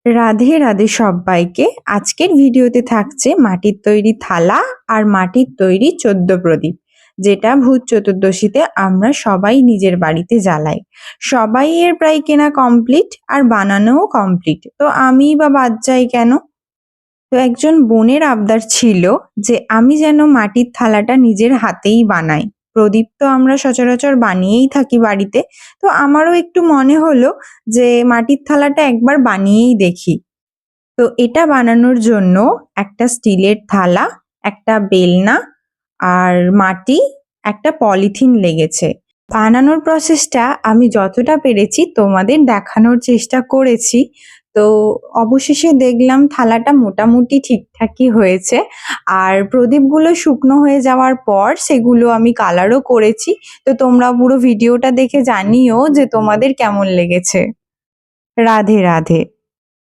রাধে রাধে সব্বাইকে। আজকের ভিডিওতে থাকছে মাটির তৈরি থালা আর মাটির তৈরি ১৪ প্রদীপ, যেটা ভূত চতুর্দশীতে আমরা সবাই নিজের বাড়িতে জ্বালাই। সবাই এর প্রায় কেনা কমপ্লিট আর বানানোও কমপ্লিট, তো আমিই বা বাদ যাই কেন? তো একজন বোনের আবদার ছিল যে আমি যেন মাটির থালাটা নিজের হাতেই বানাই। প্রদীপ তো আমরা সচরাচর বানিয়েই থাকি বাড়িতে, তো আমারও একটু মনে হলো যে মাটির থালাটা একবার বানিয়েই দেখি। তো এটা বানানোর জন্য একটা স্টিলের থালা, একটা বেলনা আর মাটি, একটা পলিথিন লেগেছে। বানানোর প্রসেসটা আমি যতটা পেরেছি তোমাদের দেখানোর চেষ্টা করেছি। তো অবশেষে দেখলাম থালাটা মোটামুটি ঠিকঠাকই হয়েছে। আর প্রদীপগুলো শুকনো হয়ে যাওয়ার পর সেগুলো আমি কালারও করেছি। তো তোমরা পুরো ভিডিওটা দেখে জানিও যে তোমাদের কেমন লেগেছে। রাধে রাধে।